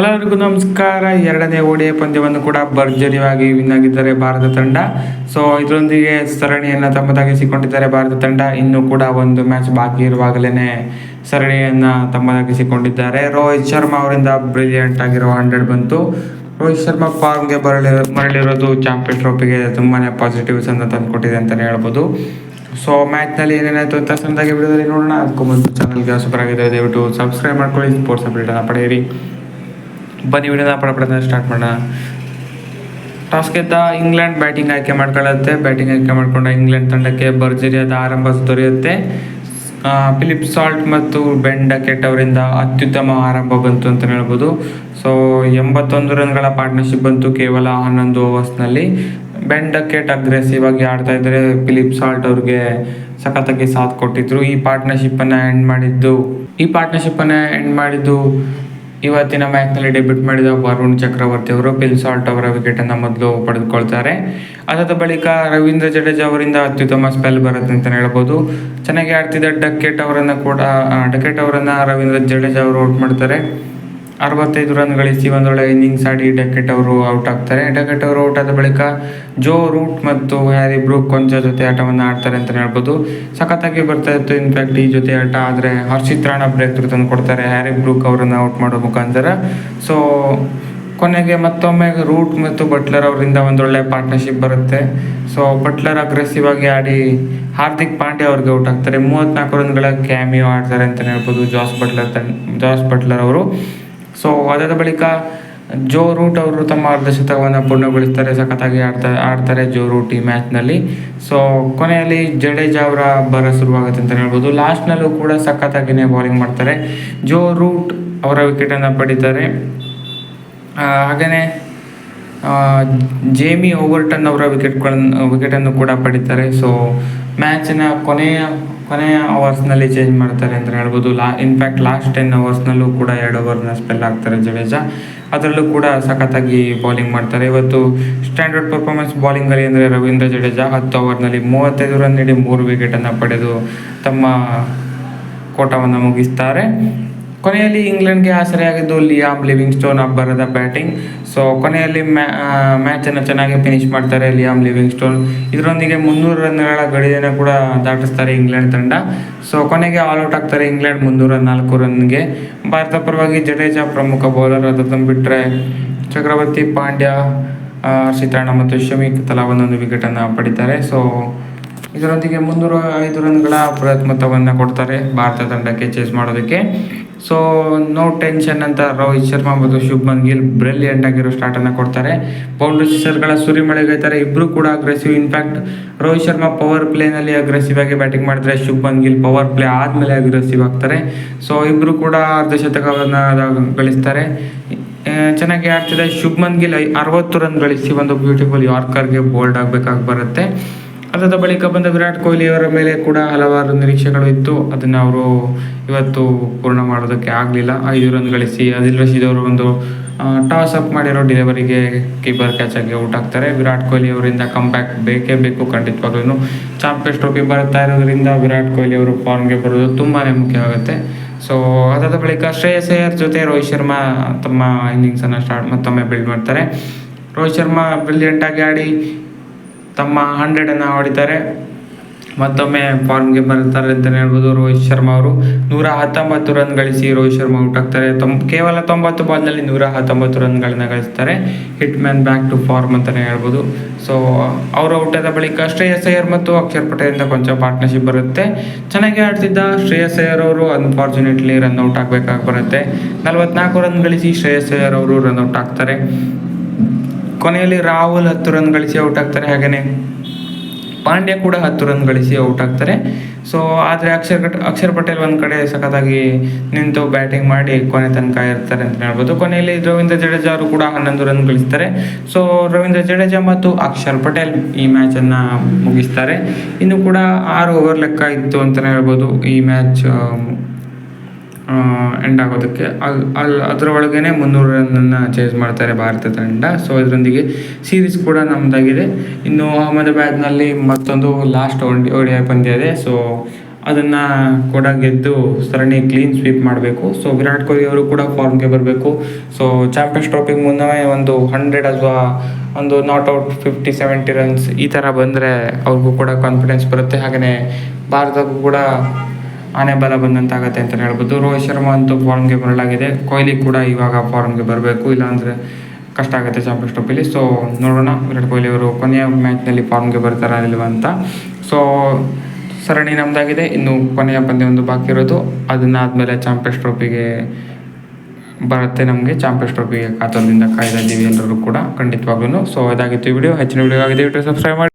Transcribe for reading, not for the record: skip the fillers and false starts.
Hello ಎಲ್ರಿಗೂ ನಮಸ್ಕಾರ. ಎರಡನೇ ಓಡಿಐ ಪಂದ್ಯವನ್ನು ಕೂಡ ಭರ್ಜರಿಯಾಗಿ ವಿನ್ ಆಗಿದ್ದಾರೆ ಭಾರತ ತಂಡ. ಸೊ ಇದರೊಂದಿಗೆ ಸರಣಿಯನ್ನು ತಮ್ಮದಾಗಿಸಿಕೊಂಡಿದ್ದಾರೆ ಭಾರತ ತಂಡ. ಇನ್ನೂ ಕೂಡ ಒಂದು ಮ್ಯಾಚ್ ಬಾಕಿ ಇರುವಾಗಲೇ ಸರಣಿಯನ್ನು ತಮ್ಮದಾಗಿಸಿಕೊಂಡಿದ್ದಾರೆ. ರೋಹಿತ್ ಶರ್ಮಾ ಅವರಿಂದ ಬ್ರಿಲಿಯಂಟ್ ಆಗಿರೋ 100 ಬಂತು. ರೋಹಿತ್ ಶರ್ಮಾ ಫಾರ್ಮ್ಗೆ ಮರಳಿರೋದು ಚಾಂಪಿಯನ್ ಟ್ರೋಫಿಗೆ ತುಂಬಾ ಪಾಸಿಟಿವ್ಸ್ ಅನ್ನು ತಂದುಕೊಟ್ಟಿದೆ ಅಂತಲೇ ಹೇಳ್ಬೋದು. ಸೊ ಮ್ಯಾಚ್ನಲ್ಲಿ ಏನೇನಾಯಿತು ಅಂತ ಸಣ್ಣದಾಗಿ ವಿಡಿಯೋದಲ್ಲಿ ನೋಡೋಣ. ಅದಕ್ಕೂ ಮುಂದೆ ಚಾನಲ್ಗೆ ಸೂಪರ್ ಆಗಿದೆ, ದಯವಿಟ್ಟು ಸಬ್ಸ್ಕ್ರೈಬ್ ಮಾಡ್ಕೊಳ್ಳಿ, ಸ್ಪೋರ್ಟ್ಸ್ ಅಪ್ಡೇಟನ್ನು ಪಡೆಯಿರಿ. ಬನ್ನಿ ವಿಡಿಯೋನ ಪಡಪಡ ಸ್ಟಾರ್ಟ್ ಮಾಡೋಣ. ಟಾಸ್ ಗೆದ್ದ ಇಂಗ್ಲೆಂಡ್ ಬ್ಯಾಟಿಂಗ್ ಆಯ್ಕೆ ಮಾಡ್ಕೊಳ್ಳುತ್ತೆ. ಬ್ಯಾಟಿಂಗ್ ಆಯ್ಕೆ ಮಾಡಿಕೊಂಡ ಇಂಗ್ಲೆಂಡ್ ತಂಡಕ್ಕೆ ಭರ್ಜರಿಯಾದ ಆರಂಭ ದೊರೆಯುತ್ತೆ. ಫಿಲಿಪ್ ಸಾಲ್ಟ್ ಮತ್ತು ಬೆನ್ ಡಕೆಟ್ ಅವರಿಂದ ಅತ್ಯುತ್ತಮ ಆರಂಭ ಬಂತು ಅಂತ ಹೇಳ್ಬೋದು. ಸೊ 81 ರನ್ಗಳ ಪಾರ್ಟ್ನರ್ಶಿಪ್ ಬಂತು ಕೇವಲ 11 ಓವರ್ಸ್ನಲ್ಲಿ. ಬೆನ್ ಡಕೆಟ್ ಅಗ್ರೆಸಿವ್ ಆಗಿ ಆಡ್ತಾ ಇದ್ದಾರೆ. ಫಿಲಿಪ್ ಸಾಲ್ಟ್ ಅವ್ರಿಗೆ ಸಖತ್ತಾಗಿ ಸಾಥ್ ಕೊಟ್ಟಿದ್ರು. ಈ ಪಾರ್ಟ್ನರ್ಶಿಪ್ಪನ್ನು ಎಂಡ್ ಮಾಡಿದ್ದು ಇವತ್ತಿನ ಮ್ಯಾಚ್ನಲ್ಲಿ ಡೆಬ್ಯೂಟ್ ಮಾಡಿದ ವರುಣ್ ಚಕ್ರವರ್ತಿ ಅವರು. ಫಿಲ್ ಸಾಲ್ಟ್ ಅವರ ವಿಕೆಟನ್ನು ಮೊದಲು ಪಡೆದುಕೊಳ್ತಾರೆ. ಅದಾದ ಬಳಿಕ ರವೀಂದ್ರ ಜಡೇಜಾ ಅವರಿಂದ ಅತ್ಯುತ್ತಮ ಸ್ಪೆಲ್ ಬರುತ್ತೆ ಅಂತಲೇ ಹೇಳ್ಬೋದು. ಚೆನ್ನಾಗಿ ಆಡ್ತಿದ್ದ ಡಕೆಟ್ ಅವರನ್ನು ರವೀಂದ್ರ ಜಡೇಜಾ ಅವರು ಔಟ್ ಮಾಡ್ತಾರೆ. 65 ರನ್ ಗಳಿಸಿ ಒಂದೊಳ್ಳೆ ಇನ್ನಿಂಗ್ಸ್ ಆಡಿ ಡಕೆಟ್ ಅವರು ಔಟ್ ಆಗ್ತಾರೆ. ಡಕೆಟ್ ಅವರು ಔಟ್ ಆದ ಬಳಿಕ ಜೋ ರೂಟ್ ಮತ್ತು ಹ್ಯಾರಿ ಬ್ರೂಕ್ ಕೊಂಚ ಜೊತೆ ಆಟವನ್ನು ಆಡ್ತಾರೆ ಅಂತಲೇ ಹೇಳ್ಬೋದು. ಸಖತ್ತಾಗಿ ಬರ್ತಾ ಇತ್ತು ಇನ್ಫ್ಯಾಕ್ಟ್ ಈ ಜೊತೆ ಆಟ. ಆದರೆ ಹರ್ಷಿತ್ ರಾಣಾ ಬ್ರೇಕ್ ಥ್ರೂ ತಂದು ಕೊಡ್ತಾರೆ ಹ್ಯಾರಿ ಬ್ರೂಕ್ ಅವರನ್ನು ಔಟ್ ಮಾಡೋ ಮುಖಾಂತರ. ಸೊ ಕೊನೆಗೆ ಮತ್ತೊಮ್ಮೆ ರೂಟ್ ಮತ್ತು ಬಟ್ಲರ್ ಅವರಿಂದ ಒಂದೊಳ್ಳೆ ಪಾರ್ಟ್ನರ್ಶಿಪ್ ಬರುತ್ತೆ. ಸೊ ಬಟ್ಲರ್ ಅಗ್ರೆಸಿವ್ ಆಗಿ ಆಡಿ ಹಾರ್ದಿಕ್ ಪಾಂಡ್ಯ ಅವ್ರಿಗೆ ಔಟ್ ಆಗ್ತಾರೆ. 34 ರನ್ಗಳ ಕ್ಯಾಮಿಯೋ ಆಡ್ತಾರೆ ಅಂತಲೇ ಹೇಳ್ಬೋದು ಜಾಸ್ ಬಟ್ಲರ್ ಅವರು. ಸೊ ಅದಾದ ಬಳಿಕ ಜೋ ರೂಟ್ ಅವರು ತಮ್ಮ ಅರ್ಧಶತಕವನ್ನು ಪೂರ್ಣಗೊಳಿಸ್ತಾರೆ. ಸಖತ್ತಾಗಿ ಆಡ್ತಾರೆ ಜೋ ರೂಟ್ ಈ ಮ್ಯಾಚ್ನಲ್ಲಿ. ಸೊ ಕೊನೆಯಲ್ಲಿ ಜಡೇಜಾ ಅವರ ಬರ ಶುರುವಾಗುತ್ತೆ ಅಂತ ಹೇಳ್ಬೋದು. ಲಾಸ್ಟ್ನಲ್ಲೂ ಕೂಡ ಸಖತ್ತಾಗಿಯೇ ಬೌಲಿಂಗ್ ಮಾಡ್ತಾರೆ. ಜೋ ರೂಟ್ ಅವರ ವಿಕೆಟನ್ನು ಪಡೀತಾರೆ. ಹಾಗೆಯೇ ಜೇಮಿ ಓವರ್ಟನ್ ಅವರ ವಿಕೆಟನ್ನು ಕೂಡ ಪಡೀತಾರೆ. ಸೊ ಮ್ಯಾಚಿನ ಕೊನೆಯ ಅವರ್ಸ್ನಲ್ಲಿ ಚೇಂಜ್ ಮಾಡ್ತಾರೆ ಅಂತ ಹೇಳ್ಬೋದು. ಇನ್ಫ್ಯಾಕ್ಟ್ ಲಾಸ್ಟ್ 10 ಓವರ್ಸ್ನಲ್ಲೂ ಕೂಡ 2 ಓವರ್ನ ಸ್ಪೆಲ್ ಆಗ್ತಾರೆ ಜಡೇಜಾ. ಅದರಲ್ಲೂ ಕೂಡ ಸಖತ್ತಾಗಿ ಬೌಲಿಂಗ್ ಮಾಡ್ತಾರೆ. ಇವತ್ತು ಸ್ಟ್ಯಾಂಡರ್ಡ್ ಪರ್ಫಾರ್ಮೆನ್ಸ್ ಬೌಲಿಂಗಲ್ಲಿ ಅಂದರೆ ರವೀಂದ್ರ ಜಡೇಜಾ 10 ಓವರ್ನಲ್ಲಿ 35 ರನ್ ನೀಡಿ 3 ವಿಕೆಟನ್ನು ಪಡೆದು ತಮ್ಮ ಕೋಟವನ್ನು ಮುಗಿಸ್ತಾರೆ. ಕೊನೆಯಲ್ಲಿ ಇಂಗ್ಲೆಂಡ್ಗೆ ಆಸರೆಯಾಗಿದ್ದು ಲಿಯಾಮ್ ಲಿವಿಂಗ್ಸ್ಟೋನ್ ಅಬ್ಬರದ ಬ್ಯಾಟಿಂಗ್. ಸೊ ಕೊನೆಯಲ್ಲಿ ಮ್ಯಾಚನ್ನು ಚೆನ್ನಾಗಿ ಫಿನಿಶ್ ಮಾಡ್ತಾರೆ ಲಿಯಾಮ್ ಲಿವಿಂಗ್ಸ್ಟೋನ್. ಇದರೊಂದಿಗೆ 300 ರನ್ಗಳ ಗಡಿಯನ್ನು ಕೂಡ ದಾಟಿಸ್ತಾರೆ ಇಂಗ್ಲೆಂಡ್ ತಂಡ. ಸೊ ಕೊನೆಗೆ ಆಲ್ಔಟ್ ಆಗ್ತಾರೆ ಇಂಗ್ಲೆಂಡ್ 304 ರನ್ಗೆ. ಭಾರತ ಪರವಾಗಿ ಜಡೇಜಾ ಪ್ರಮುಖ ಬೌಲರ್. ಅದನ್ನು ಬಿಟ್ಟರೆ ಚಕ್ರವರ್ತಿ, ಪಾಂಡ್ಯ, ಹರ್ಷಿತ್ ರಾಣಾ ಮತ್ತು ಶಮಿ ತಲಾ ಒಂದೊಂದು ವಿಕೆಟನ್ನು ಪಡಿತಾರೆ. ಸೊ ಇದರೊಂದಿಗೆ 305 ರನ್ಗಳ ಬೃಹತ್ ಮೊತ್ತವನ್ನು ಕೊಡ್ತಾರೆ ಭಾರತ ತಂಡಕ್ಕೆ ಚೇಸ್ ಮಾಡೋದಕ್ಕೆ. ಸೊ ನೋ ಟೆನ್ಷನ್ ಅಂತ ರೋಹಿತ್ ಶರ್ಮಾ ಮತ್ತು ಶುಭ್ಮನ್ ಗಿಲ್ ಬ್ರಿಲಿಯಂಟ್ ಆಗಿರೋ ಸ್ಟಾರ್ಟನ್ನು ಕೊಡ್ತಾರೆ. ಬೌಂಡ್ರಿ ಸಿಕ್ಸರ್ಗಳ ಸುರಿಮಳೆಗೈತಾರೆ. ಇಬ್ಬರು ಕೂಡ aggressive. In fact Rohit Sharma power ಪ್ಲೇನಲ್ಲಿ ಅಗ್ರೆಸಿವ್ ಆಗಿ ಬ್ಯಾಟಿಂಗ್ ಮಾಡಿದ್ರೆ ಶುಭ್ಮನ್ ಗಿಲ್ ಪವರ್ ಪ್ಲೇ ಆದಮೇಲೆ ಅಗ್ರೆಸಿವ್ ಆಗ್ತಾರೆ. ಸೊ ಇಬ್ಬರು ಕೂಡ ಅರ್ಧಶತಕವನ್ನು ಗಳಿಸ್ತಾರೆ. ಚೆನ್ನಾಗಿ ಆಡ್ತಿದೆ ಶುಭ್ಮನ್ ಗಿಲ್. 60 ರನ್ ಗಳಿಸಿ ಒಂದು ಬ್ಯೂಟಿಫುಲ್ ಯಾರ್ಕರ್ಗೆ ಬೋಲ್ಡ್ ಆಗಬೇಕಾಗಿ ಬರುತ್ತೆ. ಅದಾದ ಬಳಿಕ ಬಂದ ವಿರಾಟ್ ಕೊಹ್ಲಿ ಅವರ ಮೇಲೆ ಕೂಡ ಹಲವಾರು ನಿರೀಕ್ಷೆಗಳು ಇತ್ತು. ಅದನ್ನು ಅವರು ಇವತ್ತು ಪೂರ್ಣ ಮಾಡೋದಕ್ಕೆ ಆಗಲಿಲ್ಲ. 5 ರನ್ ಗಳಿಸಿ ಆದಿಲ್ ರಶೀದ್ ಅವರು ಒಂದು ಟಾಸ್ ಅಪ್ ಮಾಡಿರೋ ಡೆಲಿವರಿಗೆ ಕೀಪರ್ ಕ್ಯಾಚ್ ಆಗಿ ಔಟ್ ಆಗ್ತಾರೆ. ವಿರಾಟ್ ಕೊಹ್ಲಿ ಅವರಿಂದ ಕಮ್ಬ್ಯಾಕ್ ಬೇಕೇ ಬೇಕು ಖಂಡಿತವಾಗ್ಲೂ. ಚಾಂಪಿಯನ್ಸ್ ಟ್ರೋಫಿ ಬರ್ತಾ ಇರೋದ್ರಿಂದ ವಿರಾಟ್ ಕೊಹ್ಲಿ ಅವರು ಫಾರ್ಮ್ಗೆ ಬರೋದು ತುಂಬಾ ಮುಖ್ಯವಾಗುತ್ತೆ. ಸೊ ಅದಾದ ಬಳಿಕ ಶ್ರೇಯಸ್ ಅಯ್ಯರ್ ಜೊತೆ ರೋಹಿತ್ ಶರ್ಮಾ ತಮ್ಮ ಇನ್ನಿಂಗ್ಸನ್ನು ಮತ್ತೊಮ್ಮೆ ಬಿಲ್ಡ್ ಮಾಡ್ತಾರೆ. ರೋಹಿತ್ ಶರ್ಮಾ ಬ್ರಿಲಿಯಂಟಾಗಿ ಆಡಿ ತಮ್ಮ 100 ಹೊಡಿತಾರೆ. ಮತ್ತೊಮ್ಮೆ ಫಾರ್ಮ್ಗೆ ಬರ್ತಾರೆ ಅಂತಲೇ ಹೇಳ್ಬೋದು. ರೋಹಿತ್ ಶರ್ಮಾ ಅವರು 119 ರನ್ ಗಳಿಸಿ ರೋಹಿತ್ ಶರ್ಮಾ ಔಟ್ ಆಗ್ತಾರೆ. ಕೇವಲ 90 ಬಾಲ್ನಲ್ಲಿ 119 ರನ್ಗಳನ್ನ ಗಳಿಸ್ತಾರೆ. Hit man back to form ಅಂತಲೇ ಹೇಳ್ಬೋದು. ಸೊ ಅವರು ಔಟ್ ಆದ ಬಳಿಕ ಶ್ರೇಯಸ್ ಅಯ್ಯರ್ ಮತ್ತು ಅಕ್ಷರ್ ಪಟೇಲಿಂದ ಕೊಂಚ ಪಾರ್ಟ್ನರ್ಶಿಪ್ ಬರುತ್ತೆ. ಚೆನ್ನಾಗಿ ಆಡ್ತಿದ್ದ ಶ್ರೇಯಸ್ ಅಯ್ಯರ್ ಅವರು ಅನ್ಫಾರ್ಚುನೇಟ್ಲಿ ರನ್ ಔಟ್ ಆಗಬೇಕಾಗಿ ಬರುತ್ತೆ. 44 ರನ್ ಗಳಿಸಿ ಶ್ರೇಯಸ್ ಅಯ್ಯರ್ ಅವರು ರನ್ ಔಟ್ ಆಗ್ತಾರೆ. ಕೊನೆಯಲ್ಲಿ ರಾಹುಲ್ 10 ರನ್ ಗಳಿಸಿ ಔಟ್ ಆಗ್ತಾರೆ. ಹಾಗೆಯೇ ಪಾಂಡ್ಯ ಕೂಡ 10 ರನ್ ಗಳಿಸಿ ಔಟ್ ಆಗ್ತಾರೆ. ಸೊ ಆದರೆ ಅಕ್ಷರ್ ಪಟೇಲ್ ಒಂದು ಕಡೆ ಸಖತ್ತಾಗಿ ನಿಂತು ಬ್ಯಾಟಿಂಗ್ ಮಾಡಿ ಕೊನೆ ತನಕ ಇರ್ತಾರೆ ಅಂತ ಹೇಳ್ಬೋದು. ಕೊನೆಯಲ್ಲಿ ರವೀಂದ್ರ ಜಡೇಜಾ ಅವರು ಕೂಡ 11 ರನ್ ಗಳಿಸ್ತಾರೆ. ಸೊ ರವೀಂದ್ರ ಜಡೇಜಾ ಮತ್ತು ಅಕ್ಷರ್ ಪಟೇಲ್ ಈ ಮ್ಯಾಚನ್ನು ಮುಗಿಸ್ತಾರೆ. ಇನ್ನು ಕೂಡ 6 ಓವರ್ ಲೆಕ್ಕ ಇತ್ತು ಅಂತಲೇ ಹೇಳ್ಬೋದು ಈ ಮ್ಯಾಚ್ ಎಂಡ್ ಆಗೋದಕ್ಕೆ. ಅದರ ಒಳಗೇ 300 ರನ್ನನ್ನು ಚೇಸ್ ಮಾಡ್ತಾರೆ ಭಾರತ ತಂಡ. ಸೊ ಇದರೊಂದಿಗೆ ಸೀರೀಸ್ ಕೂಡ ನಮ್ಮದಾಗಿದೆ. ಇನ್ನು ಅಹಮದಾಬಾದ್ನಲ್ಲಿ ಮತ್ತೊಂದು ಲಾಸ್ಟ್ ODI ಪಂದ್ಯ ಇದೆ. ಸೊ ಅದನ್ನು ಕೂಡ ಗೆದ್ದು ಸರಣಿ ಕ್ಲೀನ್ ಸ್ವೀಪ್ ಮಾಡಬೇಕು. ಸೊ ವಿರಾಟ್ ಕೊಹ್ಲಿ ಅವರು ಕೂಡ ಫಾರ್ಮ್ಗೆ ಬರಬೇಕು. ಸೊ ಚಾಂಪಿಯನ್ಸ್ ಟ್ರೋಫಿಗೆ ಮುನ್ನವೇ ಒಂದು 100 ಅಥವಾ ಒಂದು ನಾಟ್ ಔಟ್ 50-70 ರನ್ಸ್ ಈ ಥರ ಬಂದರೆ ಅವ್ರಿಗೂ ಕೂಡ ಕಾನ್ಫಿಡೆನ್ಸ್ ಬರುತ್ತೆ. ಹಾಗೆಯೇ ಭಾರತಕ್ಕೂ ಕೂಡ ಆನೆ ಬಲ ಬಂದಂತಾಗತ್ತೆ ಅಂತಲೇ ಹೇಳ್ಬೋದು. ರೋಹಿತ್ ಶರ್ಮಾ ಅಂತೂ ಫಾರ್ಮ್ಗೆ ಬರಲಾಗಿದೆ. ಕೊಹ್ಲಿ ಕೂಡ ಇವಾಗ ಫಾರ್ಮ್ಗೆ ಬರಬೇಕು, ಇಲ್ಲಾಂದರೆ ಕಷ್ಟ ಆಗುತ್ತೆ ಚಾಂಪಿಯನ್ಸ್ ಟ್ರೋಫಿಲಿ. ಸೊ ನೋಡೋಣ ವಿರಾಟ್ ಕೊಹ್ಲಿ ಅವರು ಕೊನೆಯ ಮ್ಯಾಚ್ನಲ್ಲಿ ಫಾರ್ಮ್ಗೆ ಬರ್ತಾರಾ ಇಲ್ವ ಅಂತ. ಸೊ ಸರಣಿ ನಮ್ಮದಾಗಿದೆ, ಇನ್ನು ಕೊನೆಯ ಪಂದ್ಯ ಒಂದು ಬಾಕಿ ಇರೋದು. ಅದನ್ನಾದಮೇಲೆ ಚಾಂಪಿಯನ್ಸ್ ಟ್ರೋಫಿಗೆ ಬರುತ್ತೆ. ನಮಗೆ ಚಾಂಪಿಯನ್ಸ್ ಟ್ರೋಫಿಗೆ ಕಾತರದಿಂದ ಕಾಯ್ದಿದ್ದೀವಿ ಎಲ್ಲರೂ ಕೂಡ ಖಂಡಿತವಾಗ್ಲೂ. ಸೊ ಇದಾಗಿತ್ತು ಈ ವಿಡಿಯೋ. ಹೆಚ್ಚಿನ ವಿಡಿಯೋ ಆಗಿದೆ, ಸಬ್ಸ್ಕ್ರೈಬ್ ಮಾಡಿ.